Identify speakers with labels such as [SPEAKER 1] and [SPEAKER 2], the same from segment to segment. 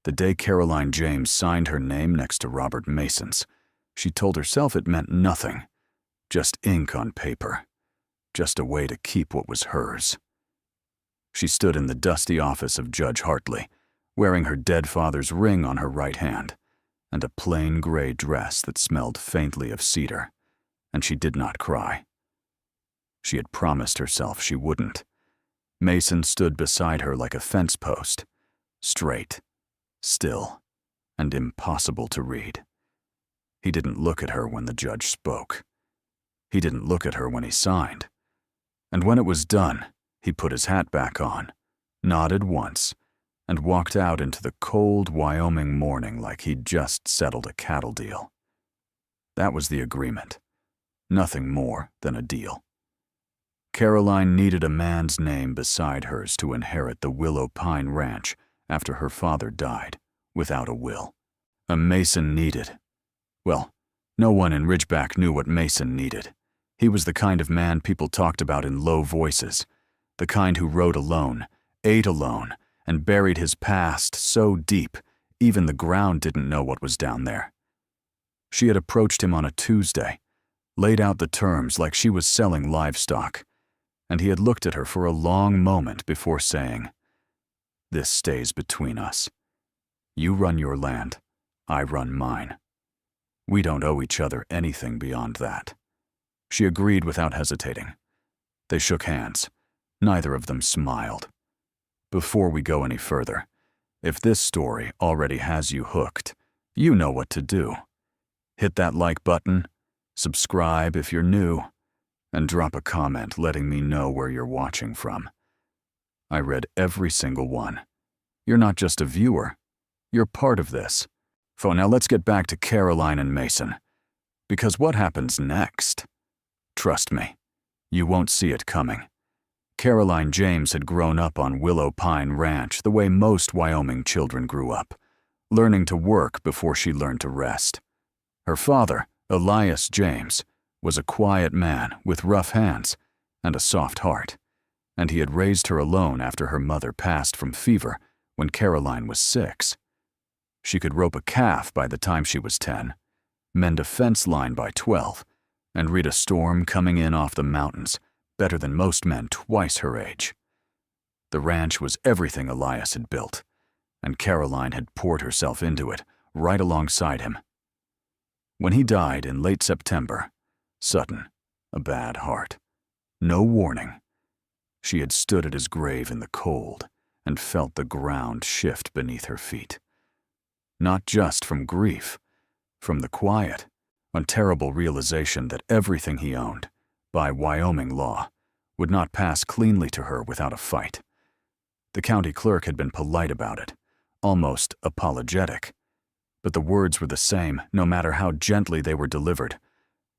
[SPEAKER 1] The day Caroline James signed her name next to Robert Mason's, she told herself it meant nothing. Just ink on paper. Just a way to keep what was hers. She stood in the dusty office of Judge Hartley, wearing her dead father's ring on her right hand, and a plain gray dress that smelled faintly of cedar, and she did not cry. She had promised herself she wouldn't. Mason stood beside her like a fence post, straight, still, and impossible to read. He didn't look at her when the judge spoke. He didn't look at her when he signed. And when it was done, he put his hat back on, nodded once, and walked out into the cold Wyoming morning like he'd just settled a cattle deal. That was the agreement. Nothing more than a deal. Caroline needed a man's name beside hers to inherit the Willow Pine Ranch after her father died, without a will. A Mason needed. Well, no one in Ridgeback knew what Mason needed. He was the kind of man people talked about in low voices, the kind who rode alone, ate alone, and buried his past so deep even the ground didn't know what was down there. She had approached him on a Tuesday, laid out the terms like she was selling livestock, and he had looked at her for a long moment before saying, "This stays between us. You run your land, I run mine. We don't owe each other anything beyond that." She agreed without hesitating. They shook hands. Neither of them smiled. Before we go any further, if this story already has you hooked, you know what to do. Hit that like button, subscribe if you're new, and drop a comment letting me know where you're watching from. I read every single one. You're not just a viewer, you're part of this. So now let's get back to Caroline and Mason. Because what happens next? Trust me, you won't see it coming. Caroline James had grown up on Willow Pine Ranch the way most Wyoming children grew up, learning to work before she learned to rest. Her father, Elias James, was a quiet man with rough hands and a soft heart, and he had raised her alone after her mother passed from fever when Caroline was 6. She could rope a calf by the time she was 10, mend a fence line by 12, and read a storm coming in off the mountains better than most men twice her age. The ranch was everything Elias had built, and Caroline had poured herself into it right alongside him. When he died in late September, sudden, a bad heart, no warning, she had stood at his grave in the cold and felt the ground shift beneath her feet. Not just from grief, from the quiet, terrible realization that everything he owned, by Wyoming law, would not pass cleanly to her without a fight. The county clerk had been polite about it, almost apologetic, but the words were the same no matter how gently they were delivered.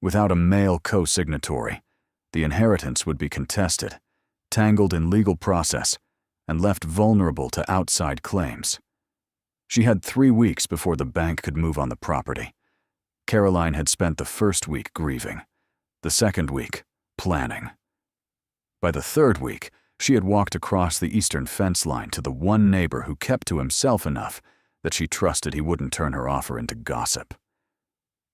[SPEAKER 1] Without a male co-signatory, the inheritance would be contested, tangled in legal process, and left vulnerable to outside claims. She had 3 weeks before the bank could move on the property. Caroline had spent the first week grieving, the second week planning. By the third week, she had walked across the eastern fence line to the one neighbor who kept to himself enough that she trusted he wouldn't turn her offer into gossip.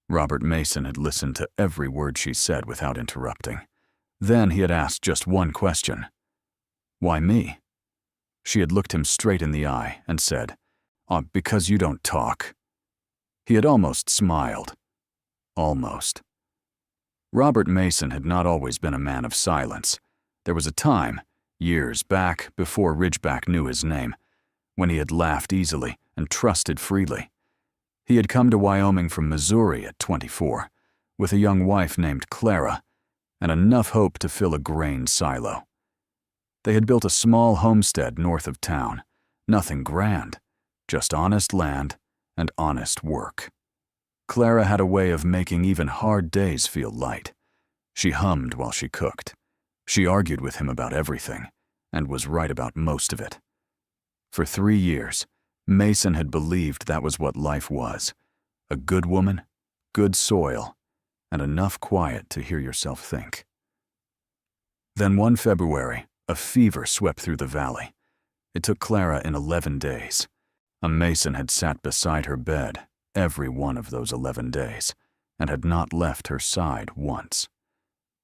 [SPEAKER 1] Robert Mason had listened to every word she said without interrupting. Then he had asked just one question. "Why me?" She had looked him straight in the eye and said, "Because you don't talk." He had almost smiled. Almost. Robert Mason had not always been a man of silence. There was a time, years back before Ridgeback knew his name, when he had laughed easily and trusted freely. He had come to Wyoming from Missouri at 24, with a young wife named Clara, and enough hope to fill a grain silo. They had built a small homestead north of town, nothing grand, just honest land and honest work. Clara had a way of making even hard days feel light. She hummed while she cooked. She argued with him about everything, and was right about most of it. For 3 years, Mason had believed that was what life was. A good woman, good soil, and enough quiet to hear yourself think. Then one February, a fever swept through the valley. It took Clara in 11 days. A mason had sat beside her bed every one of those 11 days and had not left her side once.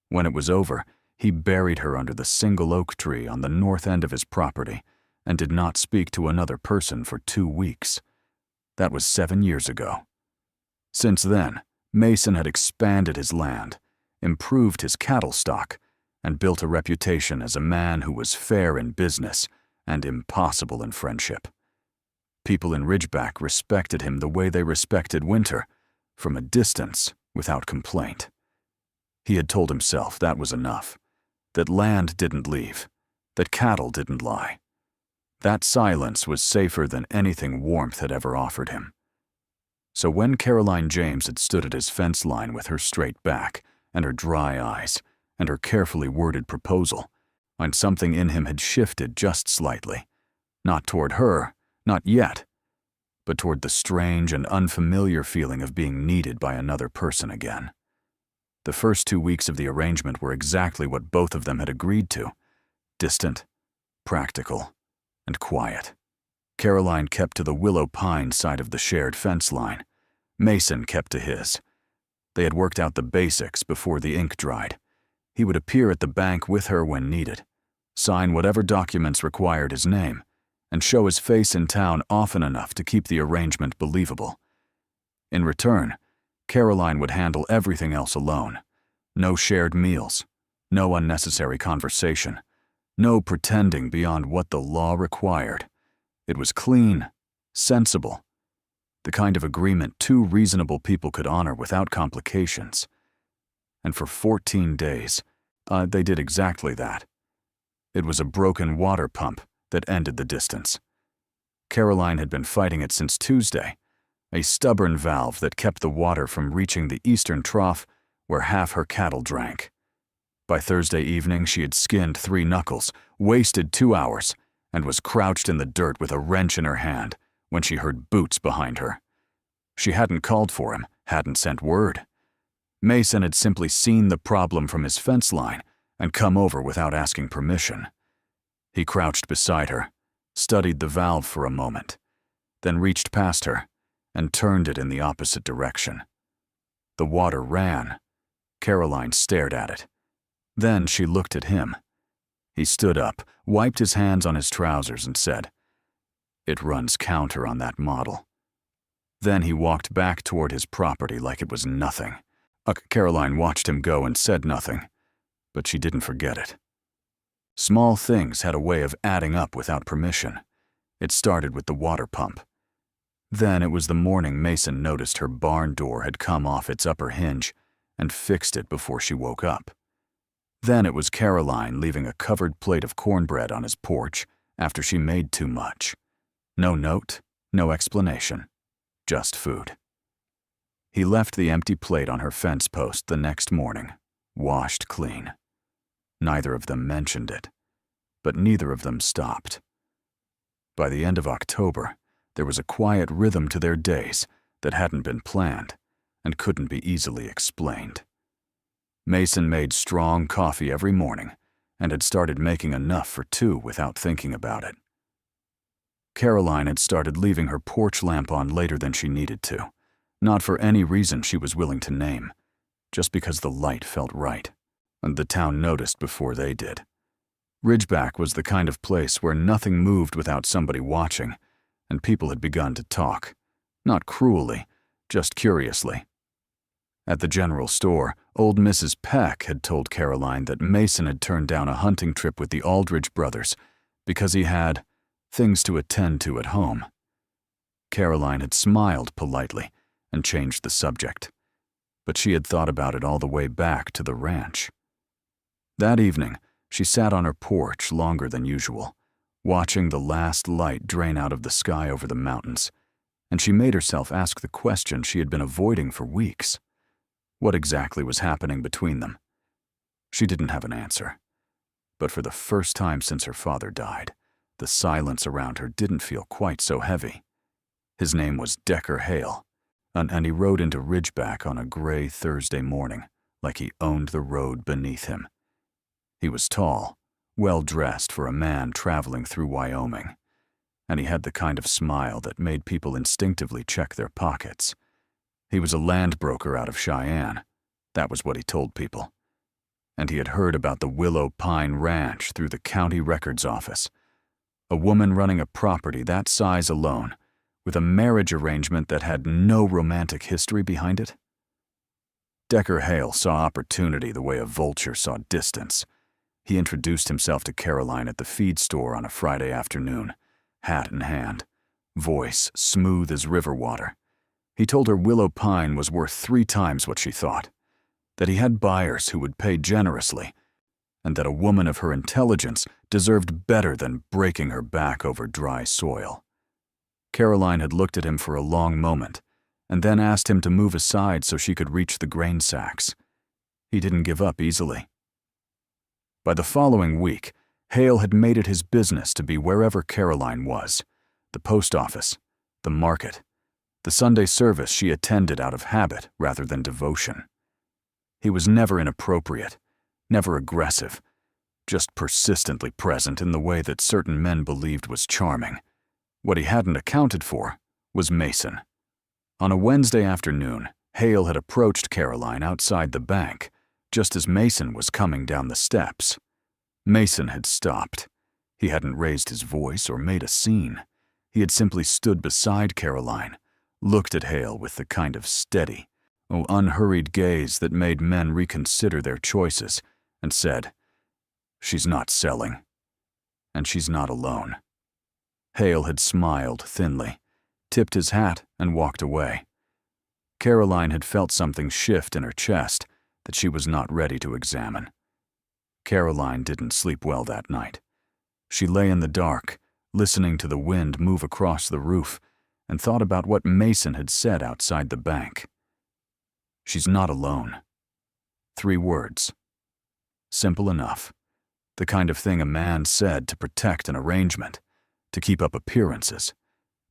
[SPEAKER 1] When it was over, he buried her under the single oak tree on the north end of his property and did not speak to another person for 2 weeks. That was 7 years ago. Since then, Mason had expanded his land, improved his cattle stock, and built a reputation as a man who was fair in business and impossible in friendship. People in Ridgeback respected him the way they respected Winter, from a distance, without complaint. He had told himself that was enough, that land didn't leave, that cattle didn't lie. That silence was safer than anything warmth had ever offered him. So when Caroline James had stood at his fence line with her straight back and her dry eyes and her carefully worded proposal, and something in him had shifted just slightly, not toward her, not yet, but toward the strange and unfamiliar feeling of being needed by another person again. The first 2 weeks of the arrangement were exactly what both of them had agreed to: distant, practical, and quiet. Caroline kept to the willow pine side of the shared fence line. Mason kept to his. They had worked out the basics before the ink dried. He would appear at the bank with her when needed, sign whatever documents required his name, and show his face in town often enough to keep the arrangement believable. In return, Caroline would handle everything else alone. No shared meals, no unnecessary conversation, no pretending beyond what the law required. It was clean, sensible, the kind of agreement 2 reasonable people could honor without complications. And for 14 days, they did exactly that. It was a broken water pump that ended the distance. Caroline had been fighting it since Tuesday, a stubborn valve that kept the water from reaching the eastern trough where half her cattle drank. By Thursday evening, she had skinned 3 knuckles, wasted 2 hours, and was crouched in the dirt with a wrench in her hand when she heard boots behind her. She hadn't called for him, hadn't sent word. Mason had simply seen the problem from his fence line and come over without asking permission. He crouched beside her, studied the valve for a moment, then reached past her and turned it in the opposite direction. The water ran. Caroline stared at it. Then she looked at him. He stood up, wiped his hands on his trousers, and said, "It runs counter on that model." Then he walked back toward his property like it was nothing. Caroline watched him go and said nothing, but she didn't forget it. Small things had a way of adding up without permission. It started with the water pump. Then it was the morning Mason noticed her barn door had come off its upper hinge and fixed it before she woke up. Then it was Caroline leaving a covered plate of cornbread on his porch after she made too much. No note, no explanation, just food. He left the empty plate on her fence post the next morning, washed clean. Neither of them mentioned it, but neither of them stopped. By the end of October, there was a quiet rhythm to their days that hadn't been planned and couldn't be easily explained. Mason made strong coffee every morning and had started making enough for 2 without thinking about it. Caroline had started leaving her porch lamp on later than she needed to, not for any reason she was willing to name, just because the light felt right, and the town noticed before they did. Ridgeback was the kind of place where nothing moved without somebody watching, and people had begun to talk, not cruelly, just curiously. At the general store, old Mrs. Peck had told Caroline that Mason had turned down a hunting trip with the Aldridge brothers because he had things to attend to at home. Caroline had smiled politely and changed the subject, but she had thought about it all the way back to the ranch. That evening, she sat on her porch longer than usual, watching the last light drain out of the sky over the mountains, and she made herself ask the question she had been avoiding for weeks. What exactly was happening between them? She didn't have an answer, but for the first time since her father died, the silence around her didn't feel quite so heavy. His name was Decker Hale, and he rode into Ridgeback on a gray Thursday morning like he owned the road beneath him. He was tall, well-dressed for a man traveling through Wyoming. and he had the kind of smile that made people instinctively check their pockets. He was a land broker out of Cheyenne. That was what he told people. And he had heard about the Willow Pine Ranch through the county records office. A woman running a property that size alone, with a marriage arrangement that had no romantic history behind it. Decker Hale saw opportunity the way a vulture saw distance. He introduced himself to Caroline at the feed store on a Friday afternoon, hat in hand, voice smooth as river water. He told her Willow Pine was worth 3 times what she thought, that he had buyers who would pay generously, and that a woman of her intelligence deserved better than breaking her back over dry soil. Caroline had looked at him for a long moment, and then asked him to move aside so she could reach the grain sacks. He didn't give up easily. By the following week, Hale had made it his business to be wherever Caroline was, the post office, the market, the Sunday service she attended out of habit rather than devotion. He was never inappropriate, never aggressive, just persistently present in the way that certain men believed was charming. What he hadn't accounted for was Mason. On a Wednesday afternoon, Hale had approached Caroline outside the bank, just as Mason was coming down the steps. Mason had stopped. He hadn't raised his voice or made a scene. He had simply stood beside Caroline, looked at Hale with the kind of steady, unhurried gaze that made men reconsider their choices, and said, "She's not selling. And she's not alone." Hale had smiled thinly, tipped his hat, and walked away. Caroline had felt something shift in her chest that she was not ready to examine. Caroline didn't sleep well that night. She lay in the dark, listening to the wind move across the roof, and thought about what Mason had said outside the bank. She's not alone. 3 words. Simple enough. The kind of thing a man said to protect an arrangement, to keep up appearances,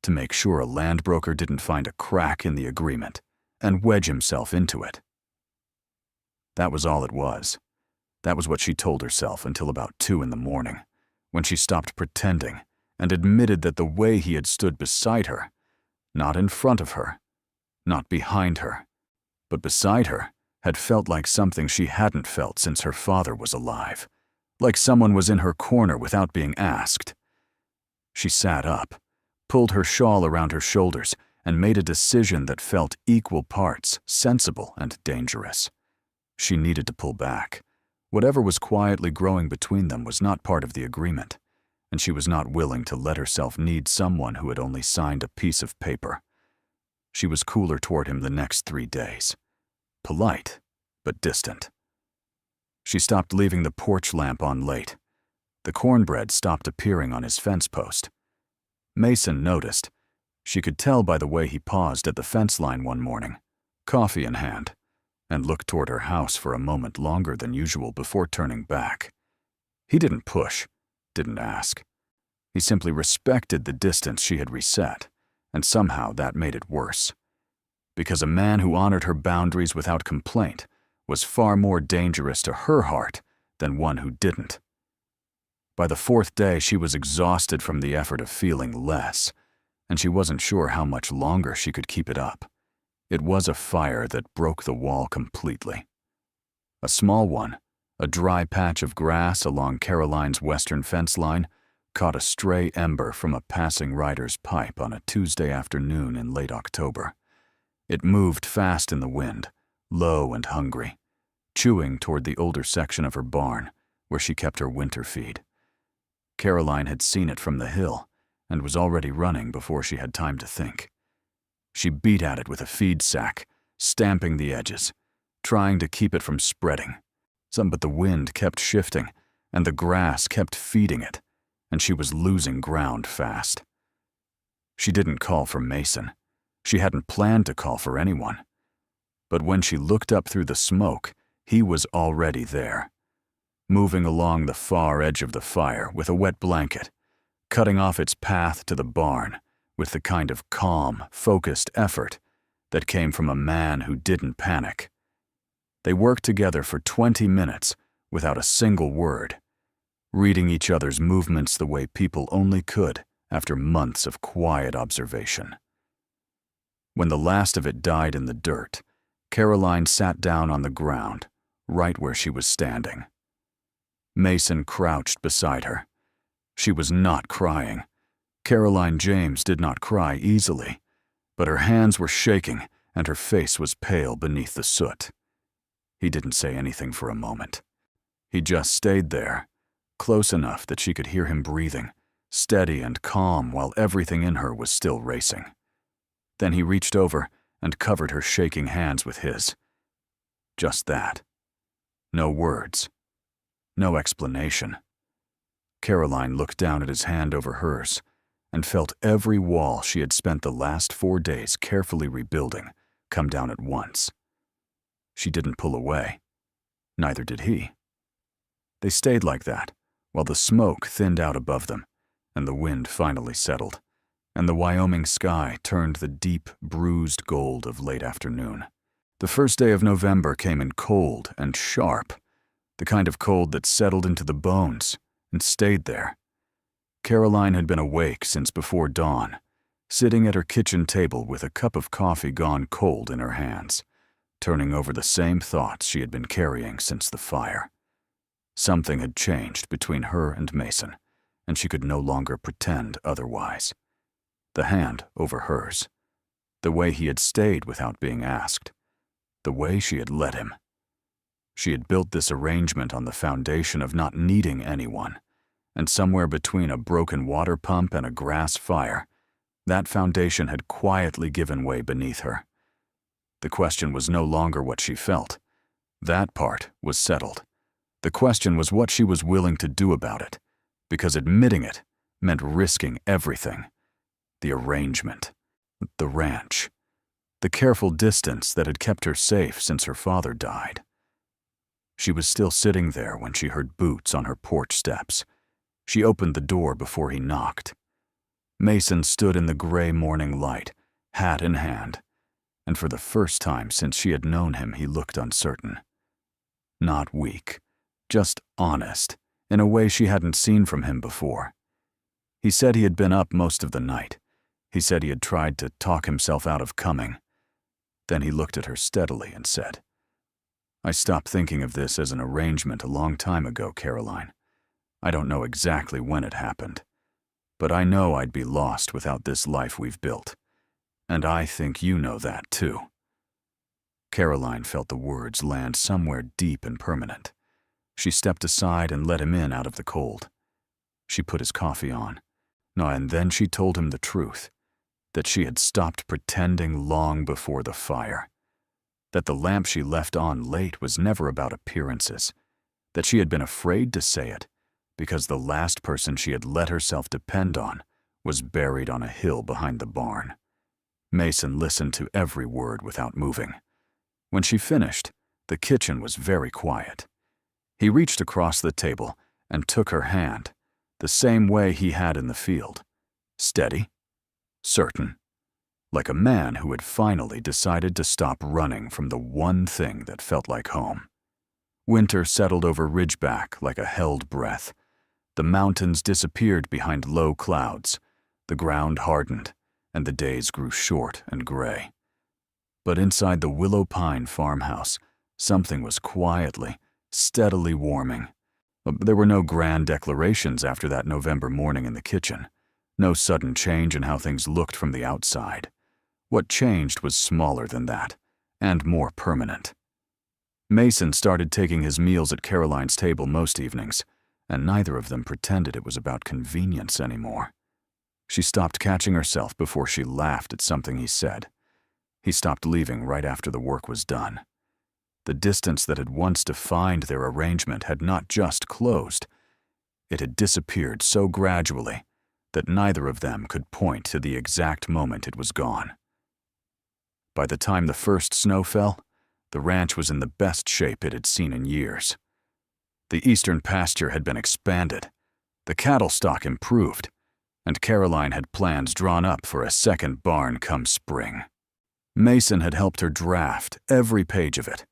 [SPEAKER 1] to make sure a land broker didn't find a crack in the agreement and wedge himself into it. That was all it was. That was what she told herself until about 2 in the morning, when she stopped pretending and admitted that the way he had stood beside her, not in front of her, not behind her, but beside her, had felt like something she hadn't felt since her father was alive, like someone was in her corner without being asked. She sat up, pulled her shawl around her shoulders, and made a decision that felt equal parts sensible and dangerous. She needed to pull back. Whatever was quietly growing between them was not part of the agreement, and she was not willing to let herself need someone who had only signed a piece of paper. She was cooler toward him the next 3 days. Polite, but distant. She stopped leaving the porch lamp on late. The cornbread stopped appearing on his fence post. Mason noticed. She could tell by the way he paused at the fence line one morning, coffee in hand, and looked toward her house for a moment longer than usual before turning back. He didn't push, didn't ask. He simply respected the distance she had reset, and somehow that made it worse. Because a man who honored her boundaries without complaint was far more dangerous to her heart than one who didn't. By the 4th day, she was exhausted from the effort of feeling less, and she wasn't sure how much longer she could keep it up. It was a fire that broke the wall completely. A small one, a dry patch of grass along Caroline's western fence line, caught a stray ember from a passing rider's pipe on a Tuesday afternoon in late October. It moved fast in the wind, low and hungry, chewing toward the older section of her barn, where she kept her winter feed. Caroline had seen it from the hill and was already running before she had time to think. She beat at it with a feed sack, stamping the edges, trying to keep it from spreading. But the wind kept shifting, and the grass kept feeding it, and she was losing ground fast. She didn't call for Mason. She hadn't planned to call for anyone. But when she looked up through the smoke, he was already there, moving along the far edge of the fire with a wet blanket, cutting off its path to the barn with the kind of calm, focused effort that came from a man who didn't panic. They worked together for 20 minutes without a single word, reading each other's movements the way people only could after months of quiet observation. When the last of it died in the dirt, Caroline sat down on the ground, right where she was standing. Mason crouched beside her. She was not crying. Caroline James did not cry easily, but her hands were shaking and her face was pale beneath the soot. He didn't say anything for a moment. He just stayed there, close enough that she could hear him breathing, steady and calm while everything in her was still racing. Then he reached over and covered her shaking hands with his. Just that. No words. No explanation. Caroline looked down at his hand over hers and felt every wall she had spent the last 4 days carefully rebuilding come down at once. She didn't pull away. Neither did he. They stayed like that, while the smoke thinned out above them, and the wind finally settled, and the Wyoming sky turned the deep, bruised gold of late afternoon. The first day of November came in cold and sharp, the kind of cold that settled into the bones and stayed there. Caroline had been awake since before dawn, sitting at her kitchen table with a cup of coffee gone cold in her hands, turning over the same thoughts she had been carrying since the fire. Something had changed between her and Mason, and she could no longer pretend otherwise. The hand over hers, the way he had stayed without being asked, the way she had let him. She had built this arrangement on the foundation of not needing anyone, and somewhere between a broken water pump and a grass fire, that foundation had quietly given way beneath her. The question was no longer what she felt. That part was settled. The question was what she was willing to do about it, because admitting it meant risking everything. The arrangement, the ranch, the careful distance that had kept her safe since her father died. She was still sitting there when she heard boots on her porch steps. She opened the door before he knocked. Mason stood in the gray morning light, hat in hand, and for the first time since she had known him, he looked uncertain. Not weak, just honest, in a way she hadn't seen from him before. He said he had been up most of the night. He said he had tried to talk himself out of coming. Then he looked at her steadily and said, "I stopped thinking of this as an arrangement a long time ago, Caroline. I don't know exactly when it happened, but I know I'd be lost without this life we've built. And I think you know that, too." Caroline felt the words land somewhere deep and permanent. She stepped aside and let him in out of the cold. She put his coffee on. And then she told him the truth, that she had stopped pretending long before the fire, that the lamp she left on late was never about appearances, that she had been afraid to say it because the last person she had let herself depend on was buried on a hill behind the barn. Mason listened to every word without moving. When she finished, the kitchen was very quiet. He reached across the table and took her hand, the same way he had in the field. Steady, certain, like a man who had finally decided to stop running from the one thing that felt like home. Winter settled over Ridgeback like a held breath. The mountains disappeared behind low clouds. The ground hardened, and the days grew short and gray. But inside the Willow Pine farmhouse, something was quietly, steadily warming. There were no grand declarations after that November morning in the kitchen. No sudden change in how things looked from the outside. What changed was smaller than that, and more permanent. Mason started taking his meals at Caroline's table most evenings, and neither of them pretended it was about convenience anymore. She stopped catching herself before she laughed at something he said. He stopped leaving right after the work was done. The distance that had once defined their arrangement had not just closed. It had disappeared so gradually that neither of them could point to the exact moment it was gone. By the time the first snow fell, the ranch was in the best shape it had seen in years. The eastern pasture had been expanded, the cattle stock improved, and Caroline had plans drawn up for a second barn come spring. Mason had helped her draft every page of it,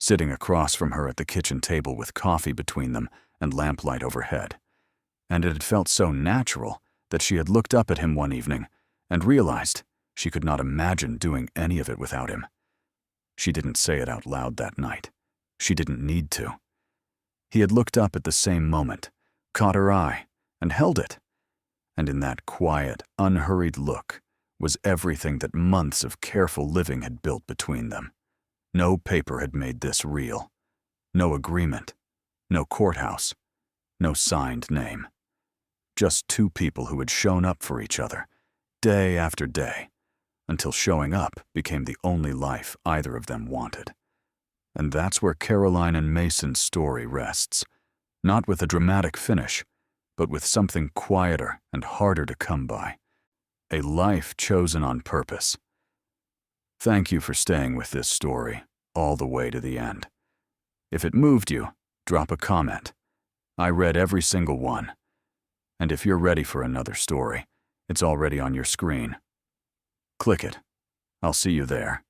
[SPEAKER 1] sitting across from her at the kitchen table with coffee between them and lamplight overhead. And it had felt so natural that she had looked up at him one evening and realized she could not imagine doing any of it without him. She didn't say it out loud that night. She didn't need to. He had looked up at the same moment, caught her eye, and held it. And in that quiet, unhurried look was everything that months of careful living had built between them. No paper had made this real. No agreement. No courthouse. No signed name. Just two people who had shown up for each other, day after day, until showing up became the only life either of them wanted. And that's where Caroline and Mason's story rests, not with a dramatic finish, but with something quieter and harder to come by. A life chosen on purpose. Thank you for staying with this story all the way to the end. If it moved you, drop a comment. I read every single one. And if you're ready for another story, it's already on your screen. Click it. I'll see you there.